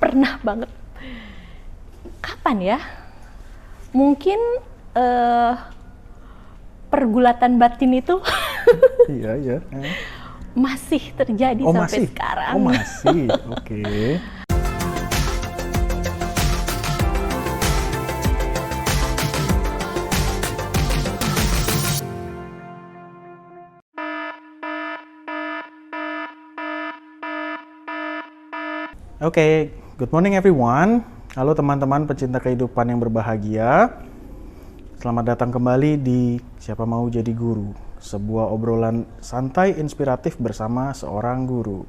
pernah banget. Kapan ya? Mungkin pergulatan batin itu Iya. masih terjadi sampai sekarang. Oh masih, oke. Oke, good morning everyone. Halo teman-teman pecinta kehidupan yang berbahagia. Selamat datang kembali di Siapa Mau Jadi Guru, sebuah obrolan santai inspiratif bersama seorang guru.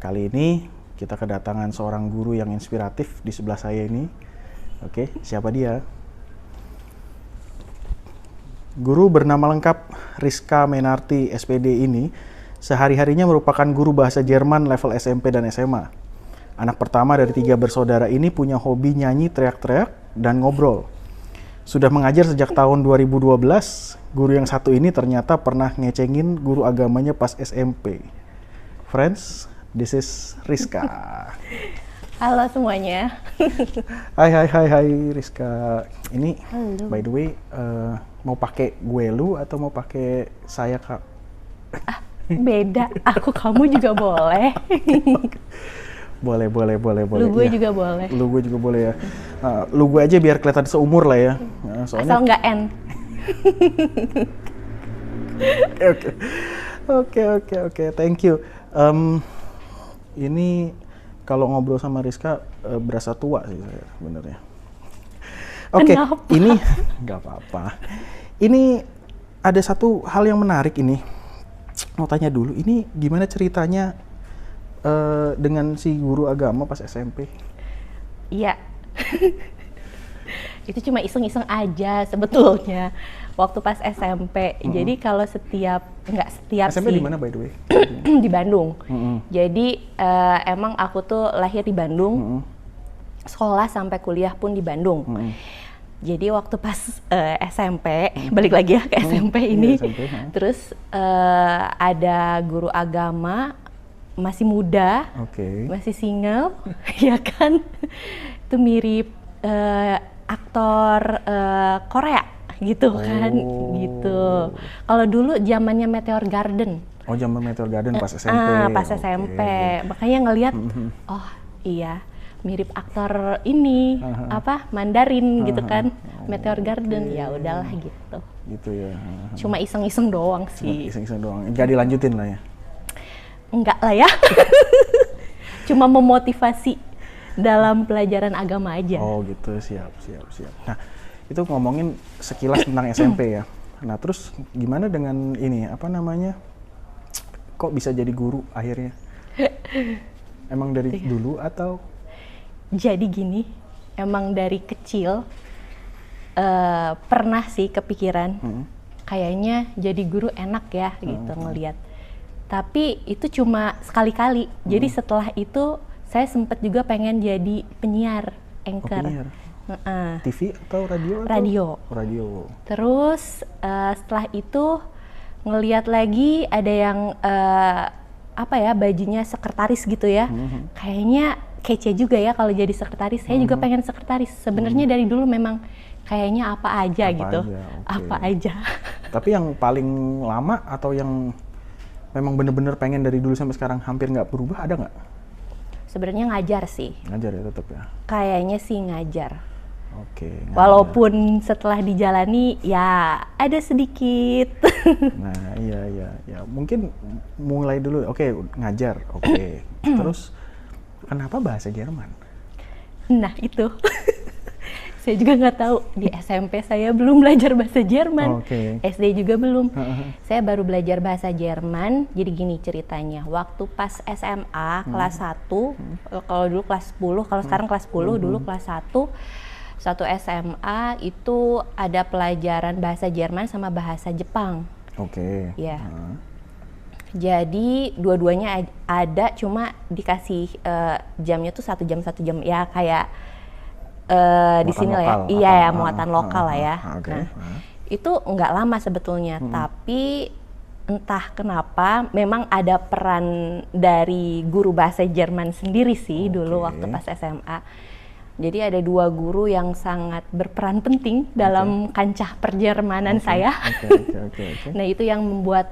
Kali ini kita kedatangan seorang guru yang inspiratif di sebelah saya ini. Oke, siapa dia? Guru bernama lengkap Rizka Menarti SPD ini sehari-harinya merupakan guru bahasa Jerman level SMP dan SMA. Anak pertama dari 3 bersaudara ini punya hobi nyanyi, teriak-teriak, dan ngobrol. Sudah mengajar sejak tahun 2012, guru yang satu ini ternyata pernah ngecengin guru agamanya pas SMP. Friends, this is Rizka. Halo semuanya. Hai Rizka. Ini Halo. by the way, mau pakai gue lu atau mau pakai saya Kak? Beda, aku kamu juga boleh. Boleh. Lu gue Iya. juga boleh. Lu gue juga boleh ya. Lu gue aja biar kelihatan seumur lah ya. Soalnya Asal nggak N. Oke. Thank you. Ini kalau ngobrol sama Rizka berasa tua sih saya sebenarnya. Oke, Kenapa? ini nggak apa-apa. Ini ada satu hal yang menarik ini. Mau tanya dulu, ini gimana ceritanya dengan si guru agama pas SMP? Iya. Itu cuma iseng-iseng aja sebetulnya waktu pas SMP. Jadi kalau nggak setiap SMP sih. di mana by the way? Di Bandung. Mm-mm. Jadi emang aku tuh lahir di Bandung, sekolah sampai kuliah pun di Bandung. Jadi waktu pas SMP, balik lagi ya ke SMP ini, SMP, terus ada guru agama, masih muda, masih single, ya kan? Itu mirip aktor Korea gitu kan, gitu. Kalau dulu zamannya Meteor Garden. Oh, zaman Meteor Garden pas SMP. Pas SMP, makanya ngelihat, oh iya, mirip aktor ini, Mandarin gitu kan, Meteor Garden. Ya udahlah gitu. Gitu ya. Cuma iseng-iseng doang sih. Iseng-iseng doang. Nggak dilanjutin lah ya. Enggak lah ya. Cuma memotivasi dalam pelajaran agama aja. Oh gitu, siap. Nah, itu ngomongin sekilas tentang SMP ya. Nah, terus gimana dengan ini, apa namanya, kok bisa jadi guru akhirnya? Emang dari dulu atau? Jadi gini, emang dari kecil pernah sih kepikiran, kayaknya jadi guru enak ya gitu ngelihat. Tapi itu cuma sekali-kali. Jadi setelah itu saya sempat juga pengen jadi penyiar, anchor. Penyiar? TV atau radio? Radio. Terus setelah itu ngelihat lagi ada yang bajunya sekretaris gitu ya. Kayaknya kece juga ya kalau jadi sekretaris. Saya juga pengen sekretaris. Sebenarnya dari dulu memang kayaknya apa aja. Apa aja. Tapi yang paling lama atau yang memang bener-bener pengen dari dulu sampai sekarang hampir nggak berubah, ada nggak? Sebenarnya ngajar sih. Ngajar ya tetap ya? Kayaknya sih ngajar. Oke. Walaupun setelah dijalani ya ada sedikit. Nah iya. Mungkin mulai dulu, oke, ngajar, oke. Terus kenapa bahasa Jerman? Nah itu. Saya juga nggak tahu, di SMP saya belum belajar bahasa Jerman, SD juga belum. Saya baru belajar bahasa Jerman, jadi gini ceritanya. Waktu pas SMA kelas 1, kalau dulu kelas 10, kalau sekarang kelas 10, dulu kelas 1 SMA itu ada pelajaran bahasa Jerman sama bahasa Jepang. Ya. Jadi dua-duanya ada, cuma dikasih jamnya tuh 1 jam ya kayak di sini lah ya, iya ya, muatan lokal lah ya. Nah, itu nggak lama sebetulnya, tapi entah kenapa memang ada peran dari guru bahasa Jerman sendiri sih dulu waktu pas SMA. Jadi ada 2 guru yang sangat berperan penting dalam kancah perjermanan saya. Nah itu yang membuat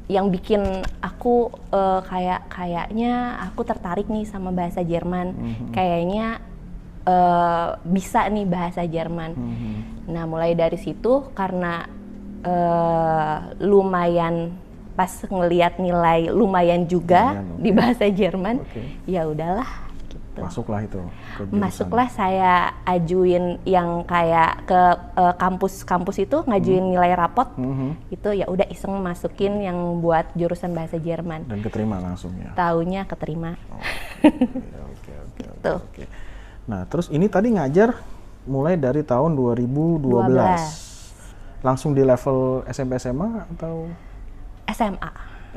yang bikin aku kayaknya aku tertarik nih sama bahasa Jerman. Kayaknya bisa nih bahasa Jerman. Nah mulai dari situ karena lumayan pas ngelihat nilai lumayan juga di bahasa Jerman, ya udahlah. Gitu. Masuklah itu. Masuklah saya ajuin yang kayak ke kampus-kampus itu ngajuin nilai rapot, itu ya udah iseng masukin yang buat jurusan bahasa Jerman. Dan keterima langsung ya? Taunya keterima. Oke. Nah terus ini tadi ngajar mulai dari tahun 2012. Langsung di level SMP SMA atau?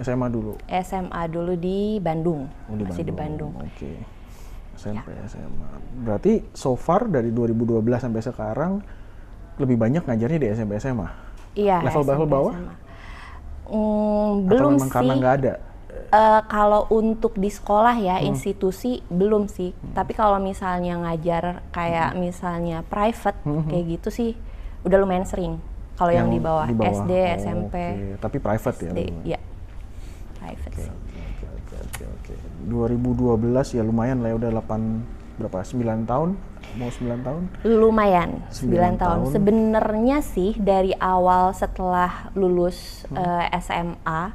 SMA dulu? SMA dulu di Bandung, masih di Bandung. Oke. SMP, SMA. Berarti so far dari 2012 sampai sekarang lebih banyak ngajarnya di SMP, SMA? Iya. Level bawah? Belum sih. Karena nggak ada? Kalau untuk di sekolah ya, institusi belum sih. Tapi kalau misalnya ngajar kayak misalnya private kayak gitu sih udah lumayan sering. Kalau yang di bawah SD, SMP. Tapi private SD, ya? Iya, private sih. Oke. 2012 ya lumayan lah ya, udah 9 tahun? Mau 9 tahun? Lumayan, 9 tahun. Sebenarnya sih dari awal setelah lulus SMA,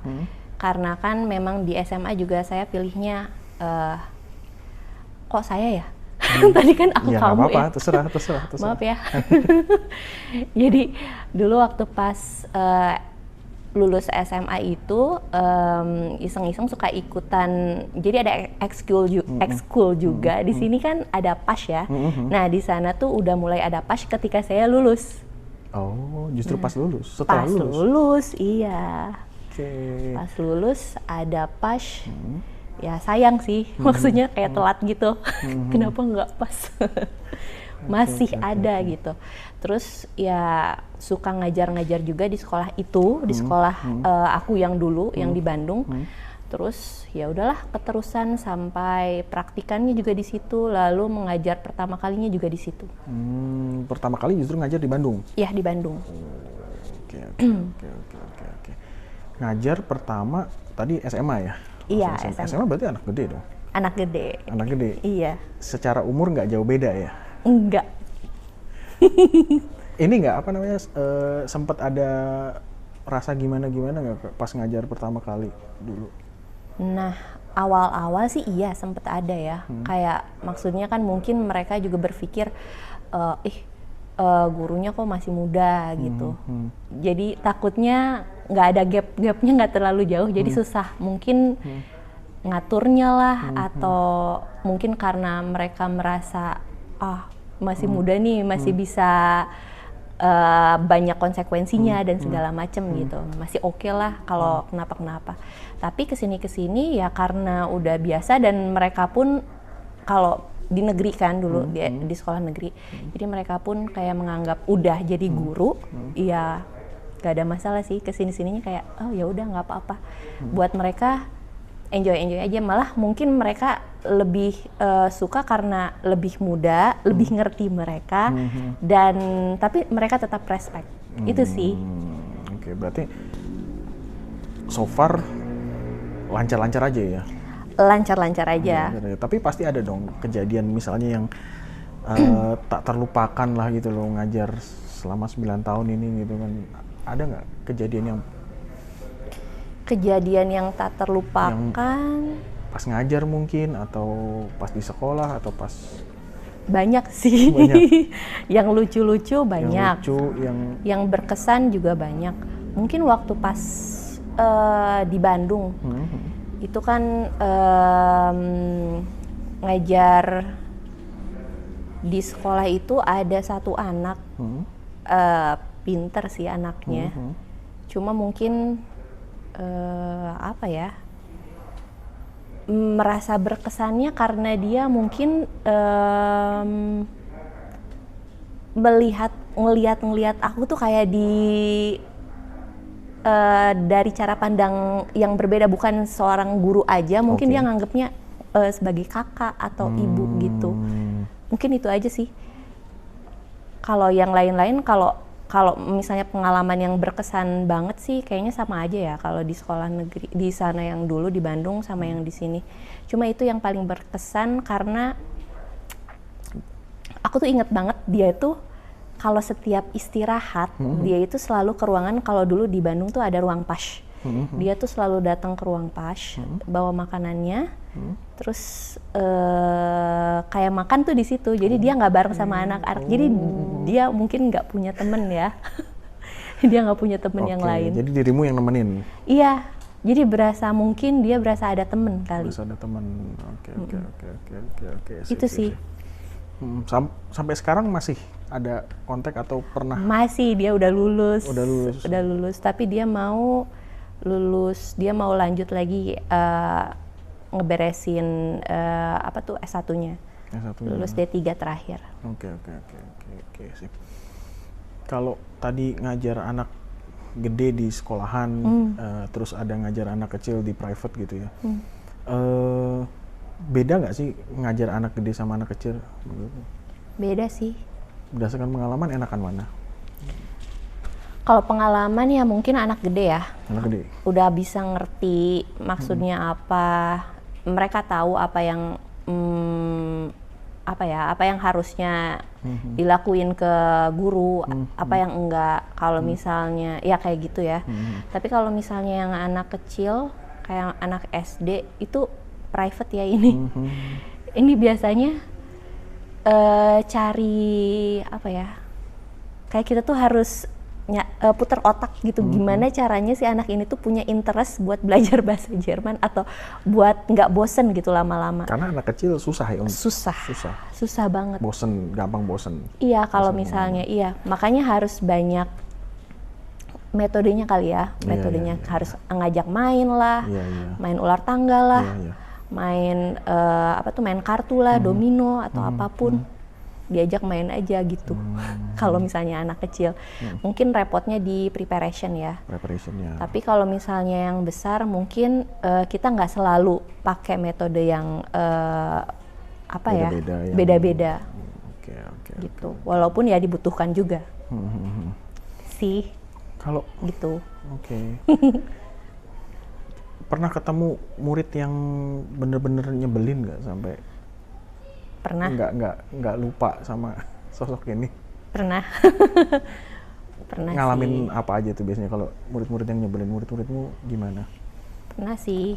karena kan memang di SMA juga saya pilihnya, kok saya ya? Tadi kan aku ya, kamu apa-apa, ya. Terserah. Maaf ya. Jadi dulu waktu pas lulus SMA itu iseng-iseng suka ikutan. Jadi ada ekskul juga. Di sini kan ada PAS ya. Nah di sana tuh udah mulai ada PAS ketika saya lulus. Oh, justru pas lulus? Setelah lulus, iya. Pas lulus ada PAS. Ya sayang sih, maksudnya kayak telat gitu. Kenapa nggak pas? Masih ada gitu. Terus ya suka ngajar-ngajar juga di sekolah itu, di sekolah aku yang dulu, yang di Bandung. Terus ya udahlah keterusan sampai praktikannya juga di situ, lalu mengajar pertama kalinya juga di situ. Pertama kali justru ngajar di Bandung? Iya, di Bandung. Oke. Ngajar pertama tadi SMA ya? Iya, SMA berarti anak gede dong? Anak gede. Iya. Secara umur nggak jauh beda ya? Enggak. Ini nggak sempat ada rasa gimana nggak pas ngajar pertama kali dulu? Nah, awal-awal sih iya sempat ada ya. Kayak maksudnya kan mungkin mereka juga berpikir, gurunya kok masih muda gitu. Jadi takutnya nggak ada gapnya nggak terlalu jauh, jadi susah mungkin ngaturnya lah, atau mungkin karena mereka merasa masih muda nih, masih bisa banyak konsekuensinya dan segala macem gitu, masih oke lah kalau kenapa-kenapa. Tapi kesini ya karena udah biasa, dan mereka pun kalau di negeri kan dulu di sekolah negeri, jadi mereka pun kayak menganggap udah jadi guru, ya gak ada masalah sih, kesini-sininya kayak oh ya udah nggak apa-apa. Buat mereka enjoy aja, malah mungkin mereka lebih suka karena lebih muda, lebih ngerti mereka, dan tapi mereka tetap respect. Itu sih. Oke, berarti so far lancar-lancar aja ya? Lancar-lancar aja. Tapi pasti ada dong kejadian misalnya yang tak terlupakan lah gitu loh, ngajar selama 9 tahun ini gitu kan. Ada nggak kejadian yang tak terlupakan? Yang pas ngajar mungkin, atau pas di sekolah, atau pas... Banyak sih. Yang lucu-lucu banyak. Yang berkesan juga banyak. Mungkin waktu pas di Bandung, itu kan ngajar di sekolah itu ada satu anak, pinter sih anaknya, cuma mungkin merasa berkesannya karena dia mungkin melihat ngelihat aku tuh kayak dari cara pandang yang berbeda, bukan seorang guru aja, mungkin dia nganggapnya sebagai kakak atau ibu gitu. Mungkin itu aja sih. Kalau yang lain-lain, kalau misalnya pengalaman yang berkesan banget sih kayaknya sama aja ya kalau di sekolah negeri di sana yang dulu di Bandung sama yang di sini. Cuma itu yang paling berkesan karena aku tuh inget banget dia tuh kalau setiap istirahat dia itu selalu ke ruangan. Kalau dulu di Bandung tuh ada ruang pas. Dia tuh selalu datang ke ruang pas, bawa makanannya, terus kayak makan tuh di situ. Jadi dia nggak bareng sama anak-anak. Jadi dia mungkin nggak punya temen ya. Dia nggak punya temen yang lain. Jadi dirimu yang nemenin? Iya. Jadi mungkin dia berasa ada temen kali. Berasa ada temen. Oke. Itu sih. Sampai sekarang masih ada kontak atau pernah? Masih, dia udah lulus. Udah lulus, tapi dia mau lanjut lagi ngeberesin S1-nya. Lulus D3 terakhir. Oke, sip. Kalau tadi ngajar anak gede di sekolahan, terus ada ngajar anak kecil di private gitu ya. Beda nggak sih ngajar anak gede sama anak kecil? Beda sih. Berdasarkan pengalaman enakan mana? Kalau pengalaman ya mungkin anak gede ya. Anak gede. Udah bisa ngerti maksudnya apa. Mereka tahu apa yang harusnya dilakuin ke guru, apa yang enggak. Kalau misalnya ya kayak gitu ya. Tapi kalau misalnya yang anak kecil kayak anak SD itu private ya ini. Ini biasanya cari apa ya? Kayak kita tuh harus putar otak gitu. Gimana caranya si anak ini tuh punya interest buat belajar bahasa Jerman atau buat nggak bosen gitu lama-lama. Karena anak kecil susah ya? Susah banget. Gampang bosen. Iya, kalau misalnya makanya harus banyak metodenya kali ya. Metodenya harus ngajak main lah, main ular tangga lah, main main kartu lah, domino atau apapun. Diajak main aja gitu. Kalau misalnya anak kecil, mungkin repotnya di preparationnya. Tapi kalau misalnya yang besar, mungkin kita nggak selalu pakai metode yang beda-beda. Gitu. Walaupun ya dibutuhkan juga. Sih. Kalau gitu. Pernah ketemu murid yang bener-bener nyebelin nggak sampai? Pernah. Nggak lupa sama sosok ini? Pernah. Pernah ngalamin sih. Apa aja tuh biasanya kalau murid-murid yang nyebelin? Muridmu gimana? Pernah sih.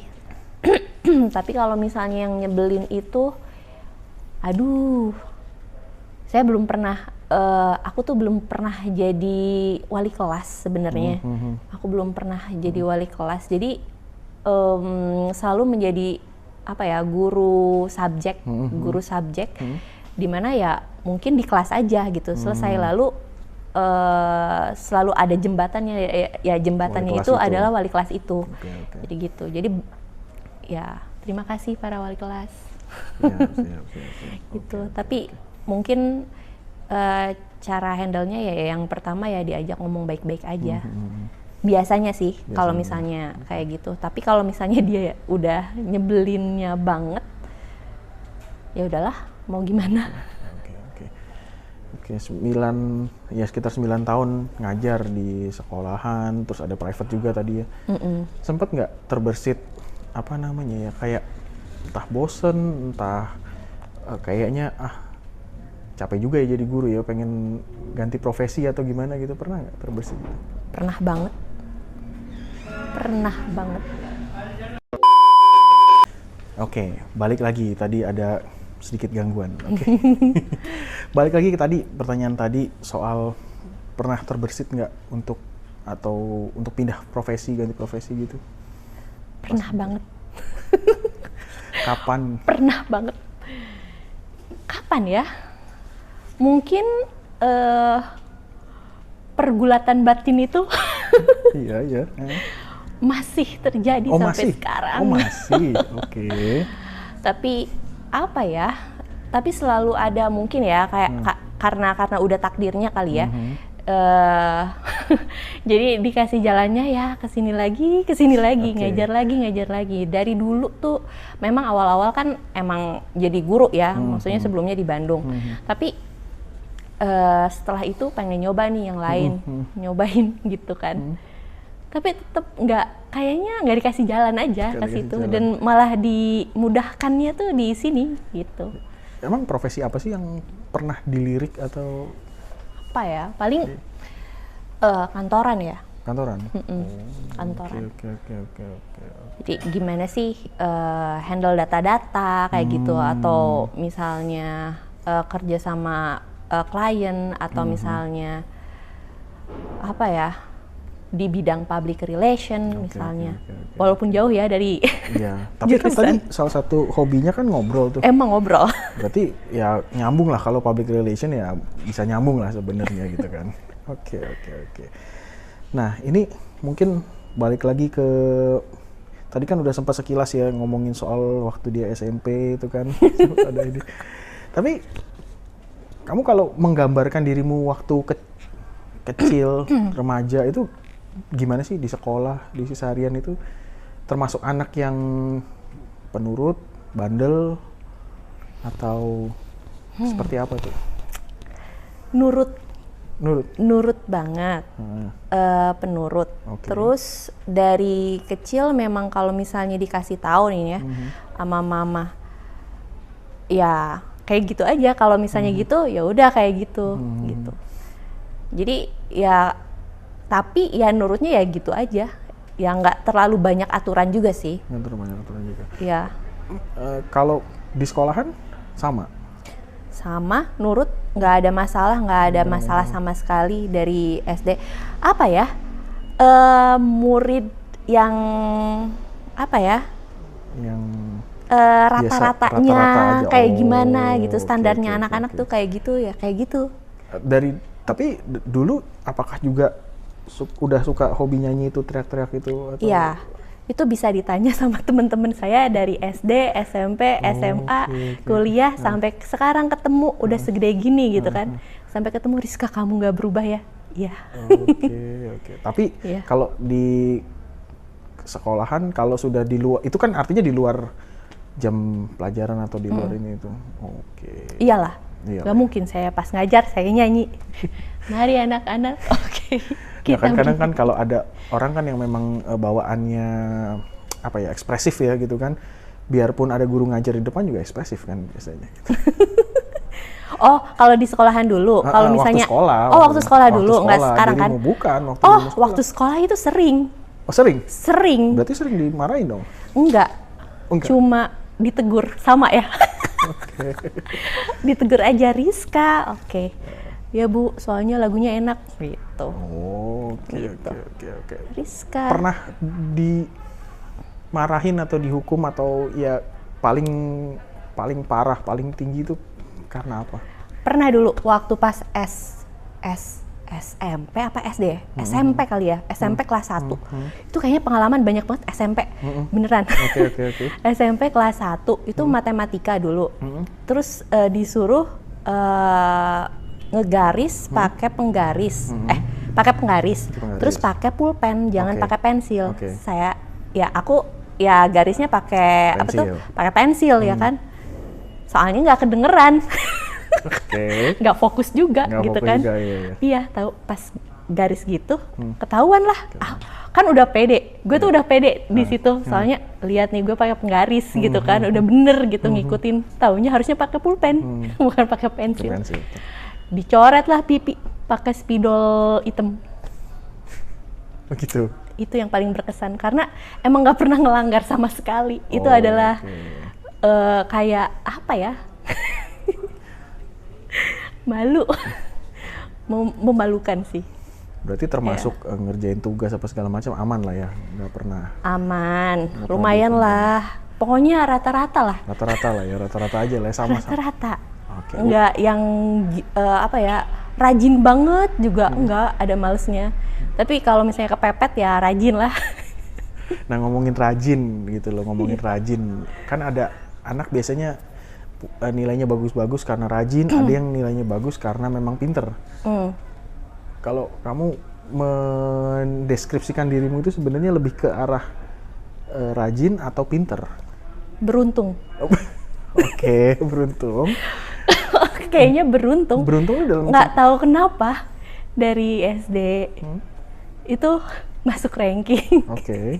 Tapi kalau misalnya yang nyebelin itu, saya belum pernah. Aku tuh belum pernah jadi wali kelas sebenarnya. Aku belum pernah jadi wali kelas. Jadi selalu menjadi guru subjek, di mana ya mungkin di kelas aja gitu. Selesai lalu selalu ada jembatannya ya jembatannya itu adalah wali kelas itu. Jadi gitu. Jadi ya terima kasih para wali kelas. Siap. Gitu. Tapi mungkin cara handle-nya ya yang pertama ya diajak ngomong baik-baik aja. Biasanya sih kalau misalnya kayak gitu. Tapi kalau misalnya dia udah nyebelinnya banget, ya udahlah, mau gimana. Oke, sekitar 9 tahun ngajar di sekolahan, terus ada private juga tadi ya. Sempet nggak terbersit kayak entah bosen, entah kayaknya capek juga ya jadi guru ya, pengen ganti profesi atau gimana gitu, pernah nggak terbersit? Pernah banget. Oke, balik lagi, tadi ada sedikit gangguan. Balik lagi ke tadi, pertanyaan tadi soal pernah terbersit nggak untuk pindah profesi, ganti profesi gitu? Pernah banget. Kapan? Pernah banget. Kapan ya? Mungkin pergulatan batin itu Iya. masih terjadi sampai sekarang. Masih. Oke. Tapi tapi selalu ada mungkin ya kayak karena udah takdirnya kali ya. Jadi dikasih jalannya ya kesini lagi, ngajar lagi. Dari dulu tuh memang awal-awal kan emang jadi guru ya, maksudnya sebelumnya di Bandung. Tapi setelah itu pengen nyoba nih yang lain, nyobain gitu kan. Tapi tetap kayaknya nggak dikasih jalan aja ke situ, dan malah dimudahkannya tuh di sini gitu. Emang profesi apa sih yang pernah dilirik atau apa ya? Paling kantoran ya. Kantoran? Kantoran. Oke. Jadi gimana sih handle data-data kayak gitu, atau misalnya kerja sama klien, atau misalnya apa ya, di bidang public relation misalnya. Walaupun jauh ya dari tapi kan tadi salah satu hobinya kan ngobrol tuh. Emang ngobrol. Berarti ya nyambung lah, kalau public relation ya bisa nyambung lah sebenarnya gitu kan. Oke. Nah, ini mungkin balik lagi ke tadi kan udah sempat sekilas ya ngomongin soal waktu dia SMP itu kan. Ada ini. Tapi kamu kalau menggambarkan dirimu waktu kecil, remaja itu gimana sih di sekolah, di seharian itu? Termasuk anak yang penurut, bandel, atau seperti apa tuh? Nurut banget, penurut. Terus dari kecil memang kalau misalnya dikasih tahu nih ya sama mama, ya kayak gitu aja. Kalau misalnya gitu, ya udah kayak gitu, gitu. Jadi ya, tapi ya nurutnya ya gitu aja. Ya nggak terlalu banyak aturan juga sih. Nggak terlalu banyak aturan juga. Ya. Kalau di sekolahan sama? Sama, nurut, nggak ada masalah sama sekali dari SD. Apa ya, murid yang apa ya, yang rata-ratanya kayak gimana gitu, standarnya anak-anak tuh kayak gitu ya, kayak gitu. Tapi dulu apakah juga udah suka hobi nyanyi itu, teriak-teriak itu? Iya, itu bisa ditanya sama teman-teman saya dari SD, SMP, SMA, kuliah, sampai sekarang ketemu udah segede gini gitu kan. Sampai ketemu, Rizka kamu nggak berubah ya? Iya. Oke. Tapi kalau di sekolahan, kalau sudah di luar, itu kan artinya di luar jam pelajaran atau di luar ini itu. Iyalah. Gak mungkin saya pas ngajar saya nyanyi. Mari anak-anak. Ya kan kadang kan kalau ada orang kan yang memang bawaannya apa ya, ekspresif ya gitu kan, biarpun ada guru ngajar di depan juga ekspresif kan biasanya gitu. Oh, kalau di sekolahan dulu, kalau misalnya waktu sekolah dulu, nggak sekarang kan? Bukan, waktu sekolah itu sering. Oh, sering? Sering. Berarti sering dimarahin dong? Enggak. Cuma ditegur, sama ya. Ditegur aja, Rizka, ya Bu, soalnya lagunya enak gitu. Oke. Rizka. Pernah dimarahin atau dihukum atau ya paling parah, paling tinggi itu karena apa? Pernah dulu waktu pas SMP apa SD ya? SMP kali ya, SMP kelas 1. Itu kayaknya pengalaman banyak banget SMP, beneran. Oke. SMP kelas 1 itu matematika dulu. Terus disuruh ngegaris pakai penggaris. Pakai penggaris. Terus pakai pulpen, jangan pakai pensil. Aku garisnya pakai apa tuh? Pakai pensil ya kan. Soalnya nggak kedengeran. Nggak fokus juga gitu kan. Iya, tahu pas garis gitu ketahuan lah. Kan udah pede. Gue tuh udah pede di situ. Soalnya lihat nih gue pakai penggaris gitu kan, udah bener gitu ngikutin. Taunya harusnya pakai pulpen, bukan pakai pensil. Dicoret lah pipi pakai spidol hitam. Begitu. Itu yang paling berkesan karena emang nggak pernah ngelanggar sama sekali. Itu adalah kayak apa ya? Malu. Memalukan sih. Berarti termasuk ngerjain tugas apa segala macam aman lah ya, nggak pernah? Aman, lumayan lah. Pokoknya rata-rata lah. Rata-rata aja lah, sama. Rata-rata. Enggak yang rajin banget juga, enggak, ada malesnya. Tapi kalau misalnya kepepet ya rajin lah. Nah, ngomongin rajin gitu loh, rajin. Kan ada anak biasanya nilainya bagus-bagus karena rajin, ada yang nilainya bagus karena memang pinter. Kalau kamu mendeskripsikan dirimu itu sebenarnya lebih ke arah rajin atau pinter? Beruntung. Oke, beruntung. Kayaknya beruntung. Beruntung dalam nggak tahu kenapa dari SD itu masuk ranking. Oke.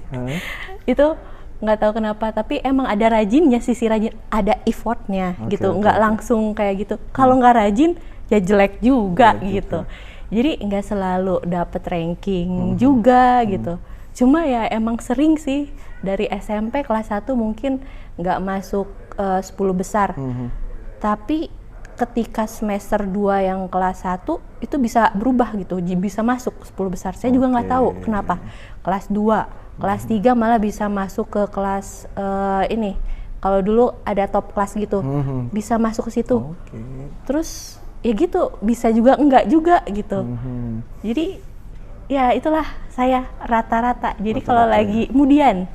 Itu nggak tahu kenapa, tapi emang ada rajinnya, sisi rajin, ada effortnya gitu, nggak langsung kayak gitu. Kalau nggak rajin ya jelek juga gitu. Jadi nggak selalu dapet ranking juga gitu. Cuma ya emang sering sih dari SMP kelas 1 mungkin nggak masuk 10 besar. Tapi ketika semester 2 yang kelas 1 itu bisa berubah gitu, bisa masuk 10 besar. Saya juga nggak tahu kenapa. Kelas 2, kelas 3 malah bisa masuk ke kelas ini. Kalau dulu ada top kelas gitu, bisa masuk ke situ. Terus ya gitu, bisa juga enggak juga gitu. Jadi ya itulah saya rata-rata. Jadi kalau lagi kemudian.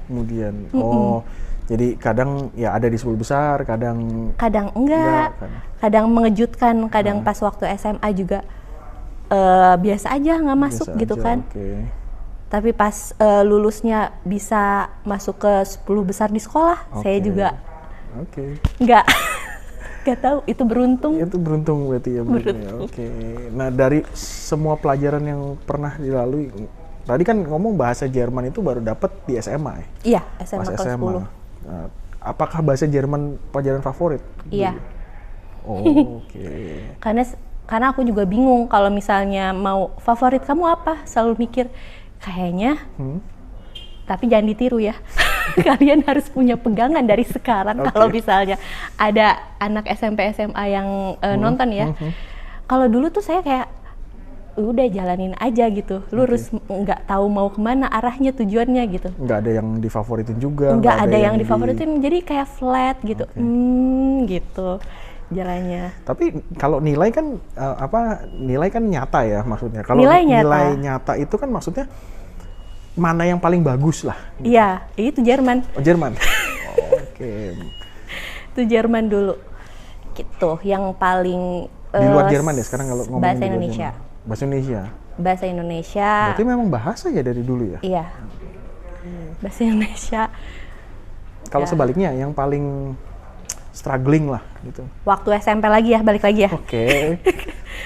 Jadi kadang ya ada di 10 besar, kadang enggak. Kadang mengejutkan, kadang pas waktu SMA juga biasa aja nggak masuk biasa gitu aja, kan. Tapi pas lulusnya bisa masuk ke 10 besar di sekolah, saya juga nggak tahu, itu beruntung. Itu beruntung berarti ya. Nah, dari semua pelajaran yang pernah dilalui, tadi kan ngomong bahasa Jerman itu baru dapat di SMA ya? Iya, SMA kelas 10. Nah, apakah bahasa Jerman pelajaran favorit? Iya. Karena aku juga bingung kalau misalnya mau favorit kamu apa, selalu mikir kayaknya, tapi jangan ditiru ya. Kalian harus punya pegangan dari sekarang. Kalau misalnya ada anak SMP SMA yang nonton ya, kalau dulu tuh saya kayak udah jalanin aja gitu, lurus, nggak tahu mau kemana arahnya, tujuannya gitu. Nggak ada yang difavoritin juga. Nggak ada yang difavoritin, jadi kayak flat gitu, gitu jalannya. Tapi kalau nilai kan nilai kan nyata ya maksudnya. Kalau nilai nyata itu kan maksudnya mana yang paling bagus lah. Gitu. Iya, itu Jerman. Oh, Jerman. Itu Jerman dulu. Gitu, yang paling di luar Jerman ya sekarang kalau ngomongin bahasa Indonesia. Bahasa Indonesia. Bahasa Indonesia. Berarti memang bahasa ya dari dulu ya? Iya. Bahasa Indonesia. Kalau sebaliknya yang paling struggling lah gitu. Waktu SMP lagi ya, balik lagi ya.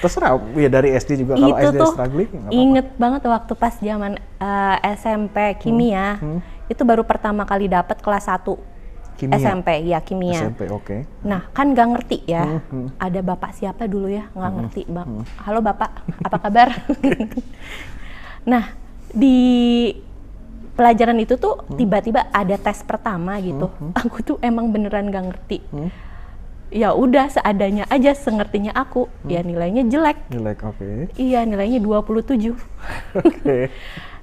Terserah ya, dari SD juga. Kalau SD struggling nggak apa-apa. Inget banget waktu pas zaman SMP kimia, itu baru pertama kali dapat kelas 1 kimia. SMP, ya kimia. SMP, Nah, kan nggak ngerti ya. Ada bapak siapa dulu ya, nggak ngerti bang. Halo bapak, apa kabar? Nah, di pelajaran itu tuh tiba-tiba ada tes pertama gitu. Aku tuh emang beneran nggak ngerti. Ya udah seadanya aja, sengertinya aku. Ya nilainya jelek. Iya, nilainya 27.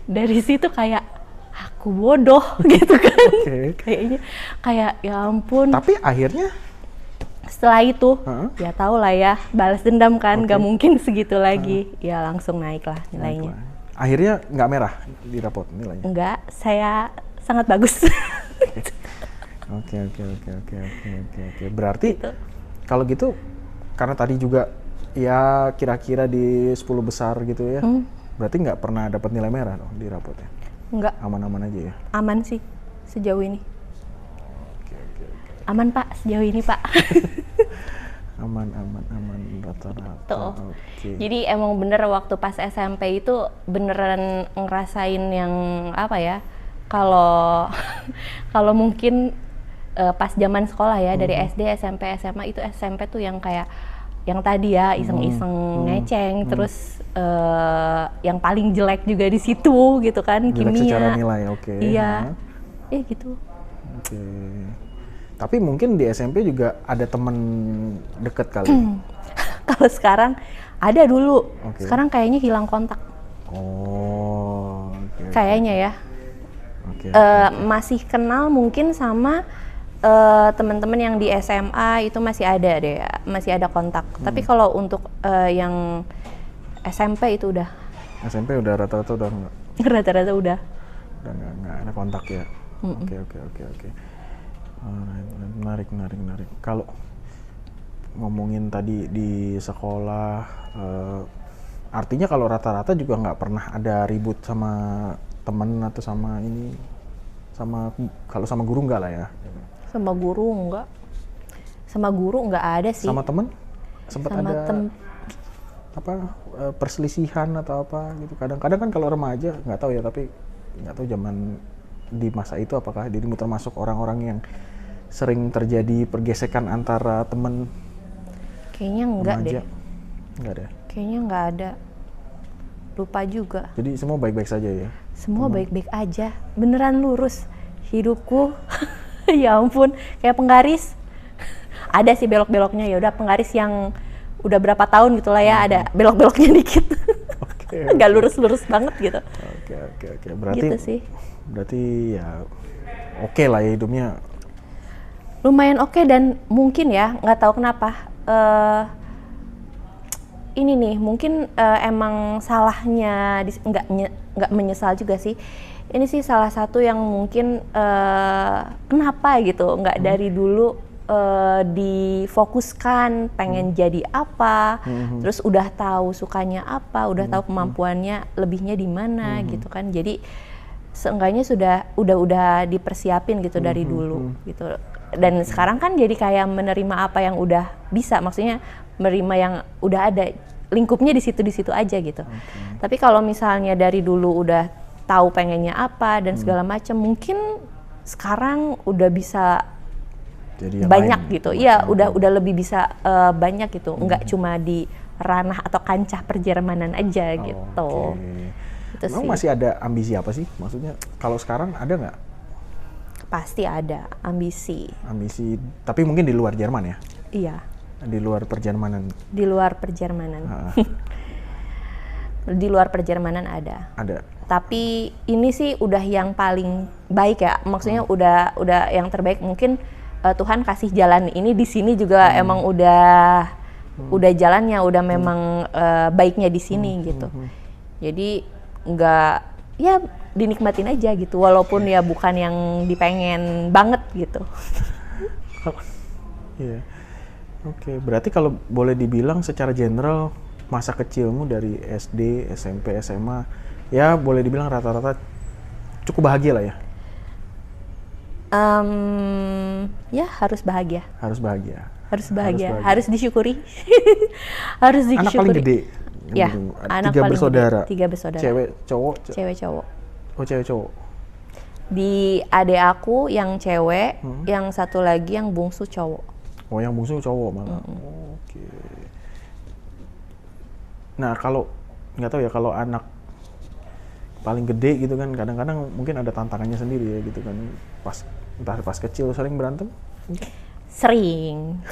Dari situ kayak aku bodoh gitu kan. Kayaknya kayak ya ampun. Tapi akhirnya setelah itu ya tau lah ya, balas dendam kan, gak mungkin segitu lagi. Ya langsung naik lah nilainya. Akhirnya nggak merah di rapot nilainya? Enggak, saya sangat bagus. Oke. Berarti gitu. Kalau gitu, karena tadi juga ya kira-kira di 10 besar gitu ya, berarti nggak pernah dapat nilai merah dong di rapotnya? Enggak. Aman-aman aja ya? Aman sih, sejauh ini. Aman Pak, sejauh ini Pak. aman rata-rata. Jadi emang bener waktu pas SMP itu beneran ngerasain yang apa ya, kalau mungkin pas zaman sekolah ya, dari SD, SMP, SMA, itu SMP tuh yang kayak yang tadi ya, iseng-iseng ngeceng, terus yang paling jelek juga di situ gitu kan, jelek kimia. Secara nilai, Iya, gitu. Tapi mungkin di SMP juga ada teman deket kali. Kalau sekarang ada dulu, sekarang kayaknya hilang kontak. Kayaknya ya. Masih kenal mungkin sama teman-teman yang di SMA itu masih ada deh, masih ada kontak. Tapi kalau untuk yang SMP itu udah. SMP udah rata-rata udah enggak? Rata-rata udah. Udah nggak ada kontak ya. Oke. Menarik. ngomongin tadi di sekolah, artinya kalau rata-rata juga nggak pernah ada ribut sama temen atau sama ini, kalau sama guru nggak lah ya? Sama guru nggak ada sih. Sama temen? Sempat ada perselisihan atau apa gitu? Kadang-kadang kan kalau remaja nggak tahu ya, tapi nggak tahu zaman di masa itu apakah dirimu termasuk orang-orang yang sering terjadi pergesekan antara temen? Kayaknya enggak remaja? Deh. Enggak ada? Kayaknya enggak ada. Lupa juga. Jadi semua baik-baik saja ya? Semua baik-baik aja. Beneran lurus hidupku. Ya ampun, kayak penggaris. Ada sih belok-beloknya, ya udah penggaris yang udah berapa tahun gitu lah ya, ada belok-beloknya dikit. Nggak lurus-lurus banget gitu. Oke. Berarti gitu sih. Berarti ya oke lah ya hidupnya. Lumayan oke, dan mungkin ya nggak tahu kenapa ini nih mungkin emang salahnya nggak menyesal juga sih. Ini sih salah satu yang mungkin kenapa gitu nggak dari dulu difokuskan pengen jadi apa, terus udah tahu sukanya apa, udah tahu kemampuannya lebihnya di mana gitu kan. Jadi seenggaknya udah dipersiapin gitu dari dulu gitu. Dan sekarang kan jadi kayak menerima apa yang udah bisa, maksudnya menerima yang udah ada, lingkupnya di situ aja gitu. Tapi kalau misalnya dari dulu udah tahu pengennya apa dan segala macam, mungkin sekarang udah bisa jadi banyak lain, gitu. Iya, udah lebih bisa banyak gitu. Enggak cuma di ranah atau kancah perjermanan aja gitu. Itu Emang sih. masih ada ambisi apa sih? Maksudnya kalau sekarang ada nggak? Pasti ada ambisi. Ambisi, tapi mungkin di luar Jerman ya? Iya. Di luar perjermanan? Di luar perjermanan. Di luar perjermanan ada. Ada. Tapi ini sih udah yang paling baik ya. Maksudnya udah yang terbaik. Mungkin Tuhan kasih jalan ini di sini juga emang udah jalannya, udah memang baiknya di sini gitu. Jadi nggak, ya dinikmatin aja gitu, walaupun ya bukan yang dipengen banget gitu. Iya. Oke, berarti kalau boleh dibilang secara general masa kecilmu dari SD, SMP, SMA, ya boleh dibilang rata-rata cukup bahagia lah ya? Ya harus bahagia. Harus bahagia. Harus disyukuri. Harus disyukuri. Anak paling gede? Ya, anak tiga paling bersaudara. Gede. 3 bersaudara. Cewek, cowok? Cewek, cowok. Oh, cewek, cowok. Di adik aku yang cewek, yang satu lagi yang bungsu cowok. Oh, yang bungsu cowok malah. Oke. Nah, kalau nggak tahu ya, kalau anak paling gede gitu kan, kadang-kadang mungkin ada tantangannya sendiri ya gitu kan. Entah pas kecil sering berantem? Sering.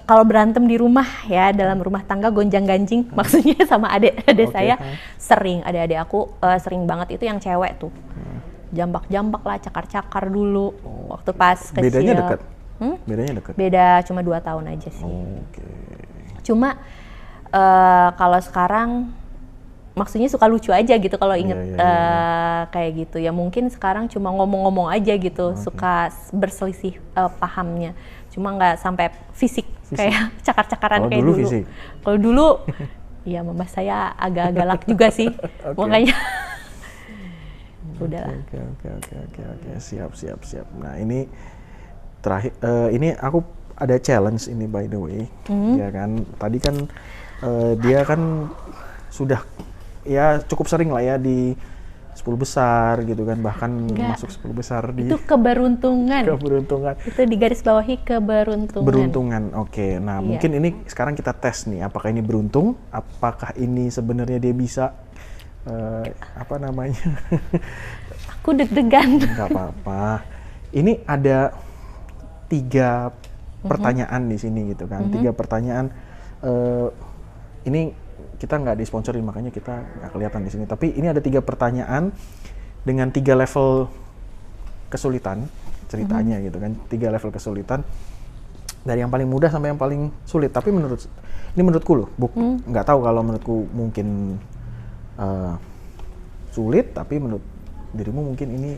Kalau berantem di rumah ya, dalam rumah tangga gonjang-ganjing, maksudnya sama adik saya sering. Adik-adik aku sering banget, itu yang cewek tuh. Jambak-jambak lah, cakar-cakar dulu waktu pas kecil. Bedanya dekat? Bedanya dekat? Beda cuma 2 tahun aja sih. Cuma kalau sekarang maksudnya suka lucu aja gitu kalau inget kayak gitu ya. Mungkin sekarang cuma ngomong-ngomong aja gitu, suka berselisih pahamnya. Cuma nggak sampai fisik kayak cakar-cakaran kayak dulu. Kalau dulu ya mama saya agak galak juga sih. Makanya udahlah. Oke. Siap. Nah, ini terakhir, ini aku ada challenge ini by the way. Ya kan, tadi kan dia kan sudah ya cukup sering lah ya di 10 besar gitu kan, bahkan masuk 10 besar di... Itu keberuntungan. Itu di garis bawahi keberuntungan. Oke. Nah, mungkin ini sekarang kita tes nih, apakah ini beruntung, apakah ini sebenarnya dia bisa apa namanya? Aku deg-degan. Nggak apa-apa. Ini ada 3 pertanyaan di sini gitu kan. 3 pertanyaan. Ini kita nggak disponsorin, makanya kita nggak kelihatan di sini. Tapi ini ada 3 pertanyaan dengan 3 level kesulitan ceritanya gitu kan. 3 level kesulitan dari yang paling mudah sampai yang paling sulit. Tapi menurutku loh, nggak tahu kalau menurutku mungkin sulit, tapi menurut dirimu mungkin ini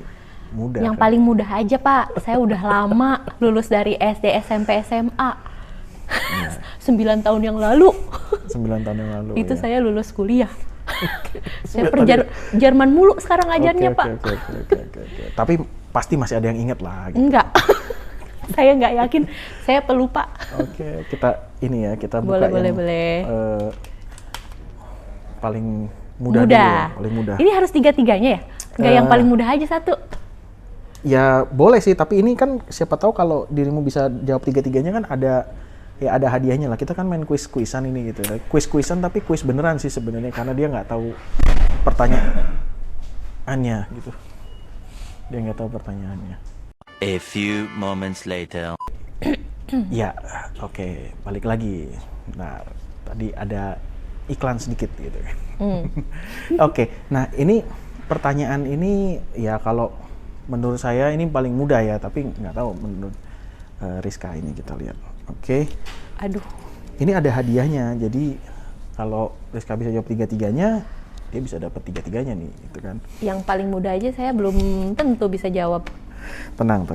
mudah. Yang paling mudah aja Pak. Saya udah lama lulus dari SD, SMP, SMA. 9 tahun yang lalu. 9 tahun yang lalu. Itu ya. saya lulus kuliah. Saya Jerman mulu sekarang ajarnya, Pak. Oke. Tapi pasti masih ada yang ingat lah. Gitu. Enggak. Saya nggak yakin. Saya pelupa. Oke, kita ini ya, kita buka boleh. Paling mudah. Dulu ya, paling mudah. Ini harus tiga-tiganya ya? Nggak yang paling mudah aja satu? Ya boleh sih, tapi ini kan siapa tahu kalau dirimu bisa jawab tiga-tiganya kan ada hadiahnya lah. Kita kan main kuis-kuisan ini gitu. Kuis-kuisan tapi kuis beneran sih sebenarnya karena dia nggak tahu pertanyaannya gitu. Dia nggak tahu pertanyaannya. A few moments later. Ya, oke, balik lagi. Nah, tadi ada iklan sedikit gitu. Oke, nah ini pertanyaan ini ya kalau menurut saya ini paling mudah ya, tapi nggak tahu menurut Rizka ini kita lihat. Oke. Aduh. Ini ada hadiahnya, jadi kalau Rizka bisa jawab tiga-tiganya, dia bisa dapat tiga-tiganya nih, gitu kan. Yang paling mudah aja saya belum tentu bisa jawab. Tenang.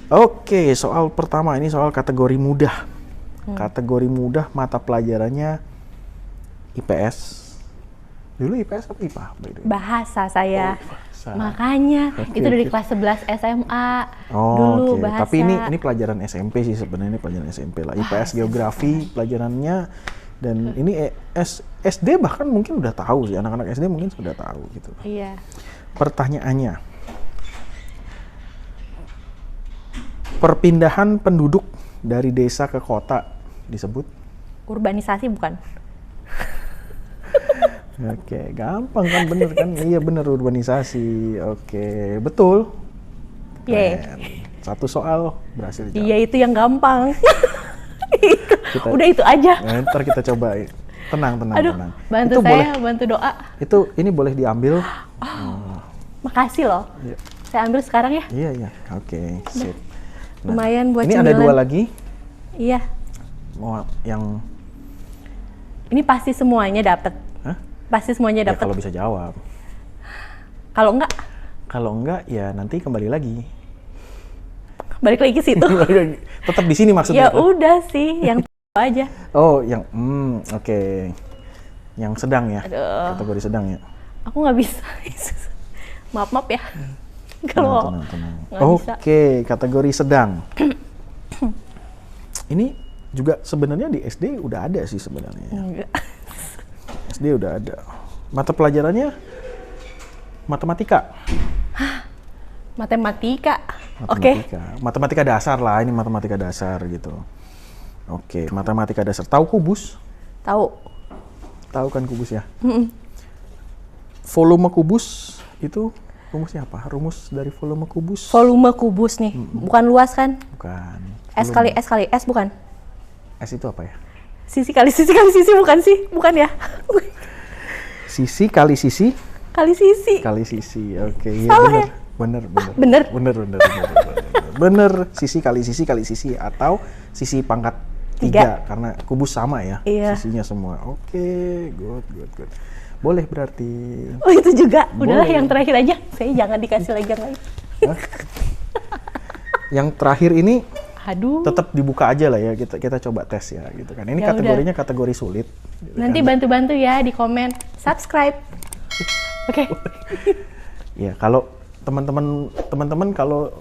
Oke, soal pertama ini soal kategori mudah. Kategori mudah mata pelajarannya IPS. Dulu IPS apa IPA? Bahasa saya. Bahasa. Makanya itu dari kelas 11 SMA. Dulu bahasa. Tapi ini pelajaran SMP sih sebenarnya, ini pelajaran SMP lah. IPS geografi pelajarannya, dan ini SD bahkan mungkin udah tahu sih, anak-anak SD mungkin sudah tahu gitu. Iya. Pertanyaannya, perpindahan penduduk dari desa ke kota disebut? Urbanisasi bukan? Oke, gampang kan, bener kan? Iya bener, urbanisasi. Oke, betul. Satu soal berhasil jawab. Iya, itu yang gampang. Udah itu aja. Ntar kita coba. Tenang. Aduh, bantu itu saya, bantu doa. Ini boleh diambil. Makasih loh. Iya. Saya ambil sekarang ya. Iya. Oke, sip. Nah, lumayan buat ini cemilan. ada 2 lagi. Iya. Mau yang ini pasti semuanya dapat. Hah? Pasti semuanya ya, dapat. kalau bisa jawab. Kalau enggak? Kalau enggak ya nanti kembali lagi. Balik lagi ke situ. Tetap di sini maksudnya. Ya udah sih, yang aja. Oh, yang oke. Yang sedang ya. Aduh. Kategori sedang ya. Aku nggak bisa. Maaf ya. Kalau tenang. nggak bisa. Oke, kategori sedang. Ini juga sebenarnya di SD udah ada sih sebenarnya. Enggak. SD udah ada. Mata pelajarannya matematika. Matematika. Oke. Matematika dasar lah, ini matematika dasar gitu. Oke, matematika dasar. Tahu kubus? Tahu. Tahu kan kubus ya? Volume kubus itu rumusnya apa? Rumus dari volume kubus? Volume kubus nih, bukan luas kan? Bukan. S kali S bukan? S itu apa ya? Sisi kali sisi bukan sih? Bukan ya? Sisi kali sisi? Kali sisi. Kali sisi, oke. Iya Salah bener. Ya? Bener. Sisi kali sisi atau sisi pangkat 3 karena kubus sama ya. Iya. Sisinya semua. Oke, good. Boleh berarti. Oh itu juga. Udahlah Boleh. yang terakhir aja. Saya jangan dikasih lagi yang lain. Yang terakhir ini aduh. tetap dibuka aja lah ya, kita coba tes ya gitu kan. Ini Ya kategorinya kategori sulit. Gitu nanti kan. bantu-bantu ya di komen, subscribe. Oke. Ya kalau teman-teman kalau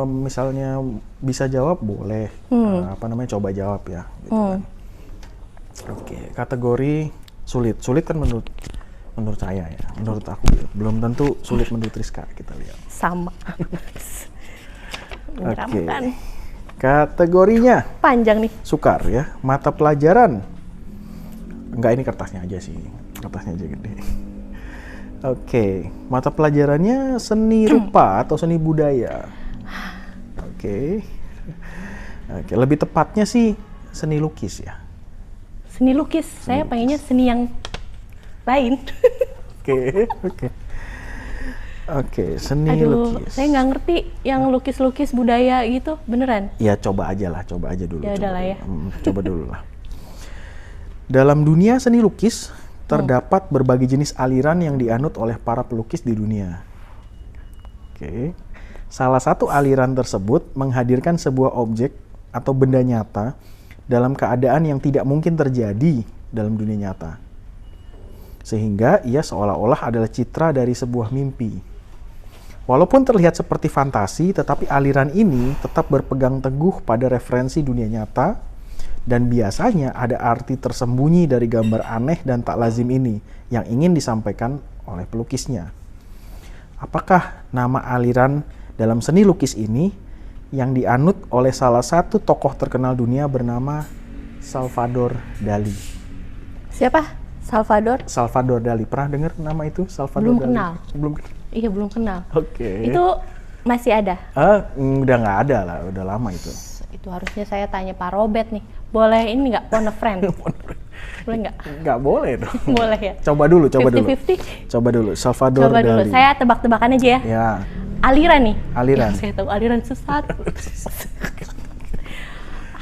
misalnya bisa jawab boleh coba jawab ya. Gitu kan. Oke, kategori sulit kan menurut saya ya, menurut aku ya. Belum tentu sulit menurut Rizka, kita lihat. Sama. Menyeramkan. Kategorinya panjang nih. Sukar ya, mata pelajaran. Enggak, ini kertasnya aja sih, kertasnya aja gede. Oke, mata pelajarannya seni rupa atau seni budaya. Oke, lebih tepatnya sih seni lukis ya. Seni lukis, saya pengennya seni yang lain. Oke, seni lukis. Saya nggak ngerti yang lukis-lukis budaya gitu, beneran? Ya coba aja dulu. Ya udahlah ya. Coba dulu lah. Dalam dunia seni lukis, terdapat berbagai jenis aliran yang dianut oleh para pelukis di dunia. Oke. Salah satu aliran tersebut menghadirkan sebuah objek atau benda nyata dalam keadaan yang tidak mungkin terjadi dalam dunia nyata. Sehingga ia seolah-olah adalah citra dari sebuah mimpi. Walaupun terlihat seperti fantasi, tetapi aliran ini tetap berpegang teguh pada referensi dunia nyata, dan biasanya ada arti tersembunyi dari gambar aneh dan tak lazim ini yang ingin disampaikan oleh pelukisnya. Apakah nama aliran dalam seni lukis ini yang dianut oleh salah satu tokoh terkenal dunia bernama Salvador Dali? Siapa? Salvador? Salvador Dali. Pernah dengar nama itu? Salvador Belum Dali? kenal. Belum kenal? Iya, belum kenal. Oke. Itu masih ada? Udah nggak ada lah, udah lama itu. Itu harusnya saya tanya Pak Robert nih. Boleh ini nggak, phone a friend? Boleh nggak? Nggak boleh dong. Boleh ya? Coba dulu. 50-50? Coba dulu, Salvador Coba dulu, Dali. saya tebak-tebakan aja ya. Ya. Aliran nih. Aliran. Yang saya tahu aliran sesat.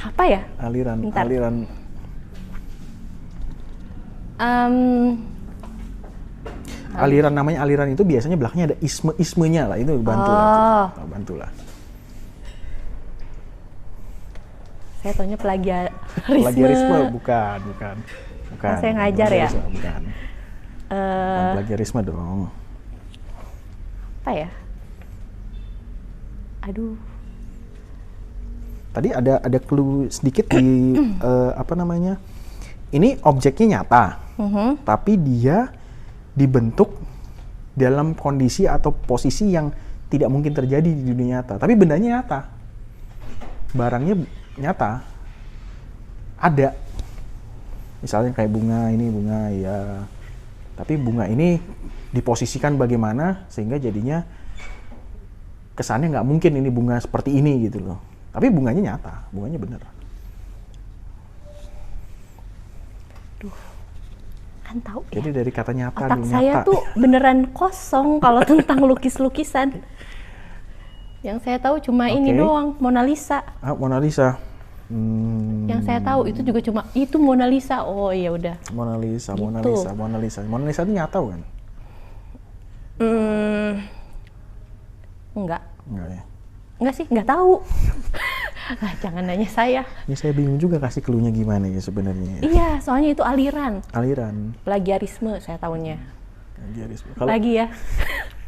Apa ya? Aliran. Bentar. Aliran. Aliran, namanya aliran itu biasanya belakangnya ada isme-ismenya lah, itu bantu lah. Saya taunya Plagiarisme bukan. Saya ngajar ya. Bukan plagiarisme dong. Apa ya? Aduh. Tadi ada clue sedikit di apa namanya? Ini objeknya nyata, tapi dia dibentuk dalam kondisi atau posisi yang tidak mungkin terjadi di dunia nyata. Tapi bendanya nyata, barangnya nyata, ada. Misalnya kayak bunga ya. Tapi bunga ini diposisikan bagaimana sehingga jadinya kesannya nggak mungkin ini bunga seperti ini gitu loh. Tapi bunganya nyata, bunganya bener. Duh, kan tahu ya. Jadi dari kata nyata, otak saya tuh beneran kosong kalau tentang lukis-lukisan. Yang saya tahu cuma ini doang, Mona Lisa. Mona Lisa. Yang saya tahu itu juga cuma itu Mona Lisa. Oh iya udah. Mona Lisa gitu. Mona Lisa itu nyata kan? Enggak ya. Enggak sih, nggak tahu. Nah, jangan nanya saya. Ini saya bingung juga kasih clue-nya gimana ya sebenarnya. Iya, soalnya itu aliran. Plagiarisme saya tahunya. Kalau Lagi ya.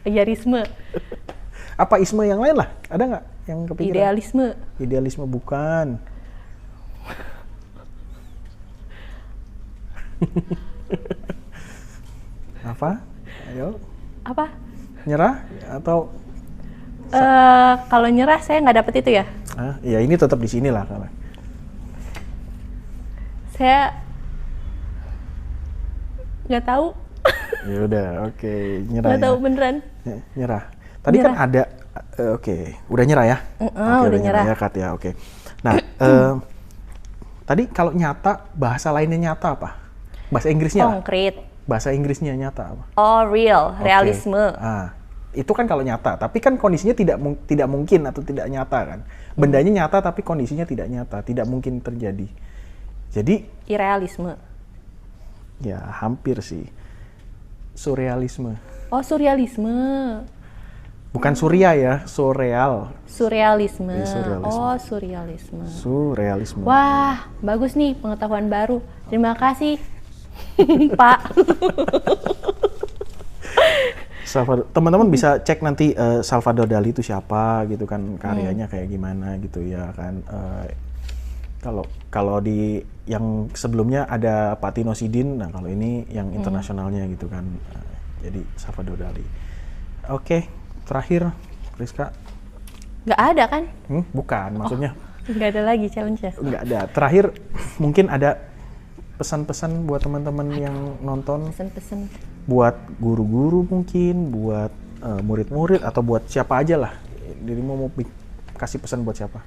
Plagiarisme. Apa isme yang lain lah? Ada nggak yang kepikiran? Idealisme bukan. Apa? Ayo. Apa? Nyerah atau? Kalau nyerah saya nggak dapet itu ya. Ya ini tetap di sini lah. Saya nggak tahu. Ya udah, oke, nyerah. Nggak tahu beneran. Nyerah. Tadi kan ada, udah nyerah ya? Udah nyerah ya, Kat ya, oke. Nah, tadi kalau nyata, bahasa lainnya nyata apa? Bahasa Inggrisnya? Konkret. Bahasa Inggrisnya nyata apa? Oh, realisme. Itu kan kalau nyata, tapi kan kondisinya tidak mungkin atau tidak nyata kan? Bendanya nyata tapi kondisinya tidak nyata, tidak mungkin terjadi. Jadi Irrealisme. Ya, hampir sih. Surrealisme. Oh, surrealisme. Bukan surya ya, surreal. Surrealisme. Surrealisme. Oh, surrealisme. Surrealisme. Wah, bagus nih pengetahuan baru. Terima kasih, Pak. Teman-teman bisa cek nanti Salvador Dali itu siapa gitu kan, karyanya kayak gimana gitu ya kan. Kalau di yang sebelumnya ada Pak Tino Sidin, nah kalau ini yang internasionalnya gitu kan. Jadi Salvador Dali. Oke, terakhir Rizka. Nggak ada kan? Bukan, maksudnya. Nggak ada lagi challenge-nya? Nggak ada. Terakhir mungkin ada pesan-pesan buat teman-teman yang nonton. Pesan-pesan. Buat guru-guru mungkin, buat murid-murid atau buat siapa aja lah. Dirimu mau kasih pesan buat siapa?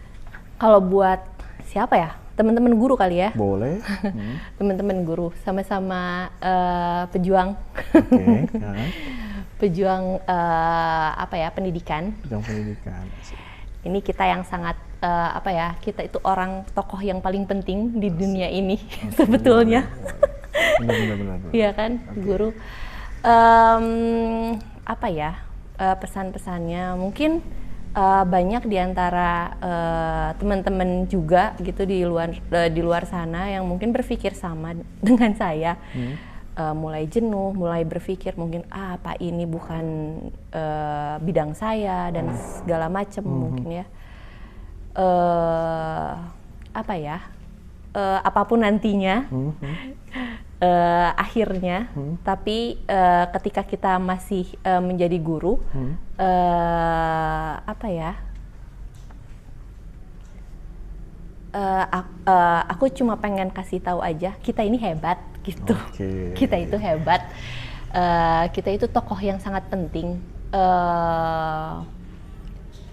Kalau buat siapa ya? Teman-teman guru kali ya? Boleh. Teman-teman guru, sama-sama pejuang. Pejuang pendidikan. Pejuang pendidikan. Ini kita yang sangat kita itu orang tokoh yang paling penting di dunia ini sebetulnya. Benar. Iya kan, guru. Pesan-pesannya mungkin banyak di antara teman-teman juga gitu di luar sana yang mungkin berpikir sama dengan saya, mulai jenuh, mulai berpikir mungkin apa ini bukan bidang saya dan segala macam mungkin ya, apa ya, apapun nantinya. Akhirnya, tapi ketika kita masih menjadi guru, apa ya? Aku cuma pengen kasih tahu aja, kita ini hebat gitu. Kita itu hebat. Kita itu tokoh yang sangat penting.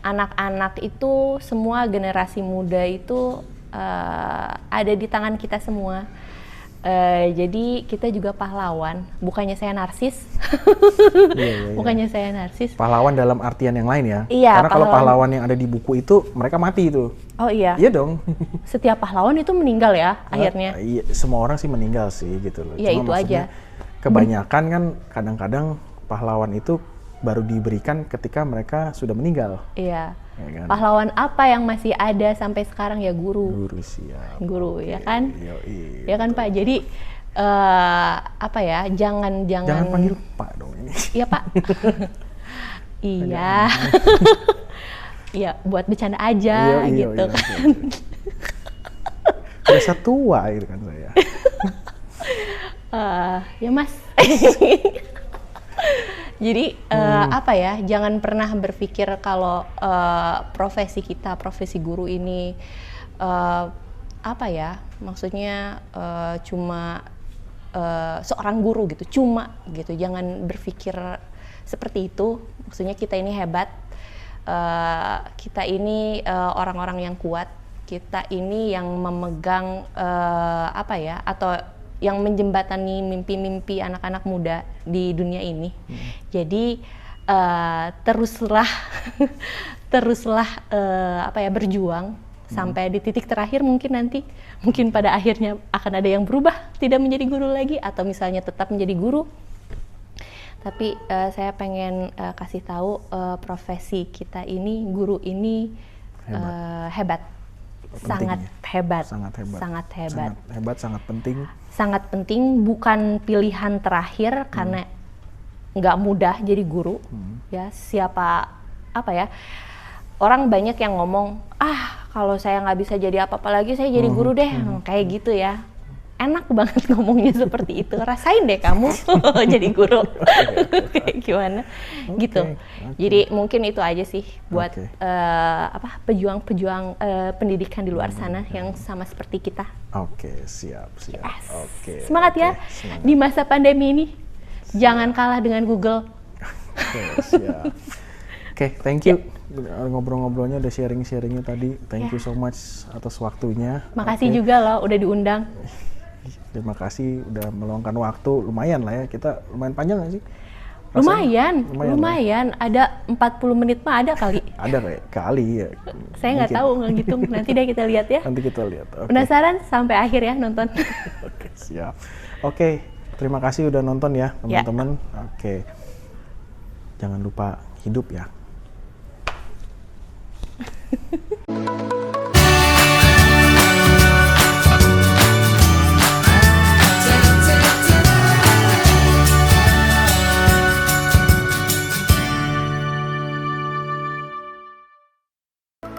Anak-anak itu, semua generasi muda itu ada di tangan kita semua. Jadi kita juga pahlawan, bukannya saya narsis. Bukannya saya narsis. Pahlawan dalam artian yang lain ya? Iya, karena kalau pahlawan yang ada di buku itu, mereka mati itu. Oh iya? Iya dong. Setiap pahlawan itu meninggal ya akhirnya? Iya, semua orang sih meninggal sih gitu loh. Iya, itu aja. Kebanyakan kan kadang-kadang pahlawan itu baru diberikan ketika mereka sudah meninggal. Iya. Ya kan? Pahlawan apa yang masih ada sampai sekarang ya guru. Guru siap. Guru ya kan? Yoi, ya kan Pak. Jadi apa ya? Jangan panggil Pak dong ini. Iya Pak. Iya. Iya buat bercanda aja gitu kan. Biasa tua gitu kan saya. Ya Mas. Jadi apa ya, jangan pernah berpikir kalau profesi kita, profesi guru ini apa ya, maksudnya cuma seorang guru gitu, cuma gitu. Jangan berpikir seperti itu. Maksudnya kita ini hebat, kita ini orang-orang yang kuat, kita ini yang memegang apa ya, atau yang menjembatani mimpi-mimpi anak-anak muda di dunia ini. Jadi teruslah apa ya, berjuang sampai di titik terakhir. Mungkin pada akhirnya akan ada yang berubah, tidak menjadi guru lagi, atau misalnya tetap menjadi guru. Tapi saya pengen kasih tahu profesi kita ini, guru ini hebat. Sangat hebat, sangat penting. Sangat penting, bukan pilihan terakhir karena nggak mudah jadi guru. Ya siapa apa ya, orang banyak yang ngomong, kalau saya nggak bisa jadi apa-apa lagi, saya jadi guru deh, kayak gitu ya. Enak banget ngomongnya seperti itu. Rasain deh kamu jadi guru. Kayak gimana gitu. Jadi mungkin itu aja sih buat apa, pejuang-pejuang pendidikan di luar sana yang sama seperti kita. Siap. Yes. Semangat ya. Semangat. Di masa pandemi ini jangan kalah dengan Google. Siap. Thank you. Ngobrol-ngobrolnya, udah sharing-sharingnya tadi. Thank you so much atas waktunya. Makasih juga loh udah diundang. Terima kasih udah meluangkan waktu, lumayan lah ya, kita lumayan panjang nggak sih? Lumayan. Ada 40 menit mah ada kali. Ada kali ya. Saya nggak tahu, nggak ngitung. Nanti deh kita lihat ya. Nanti kita lihat. Penasaran sampai akhir ya nonton. Siap. Terima kasih udah nonton ya teman-teman. Jangan lupa hidup ya.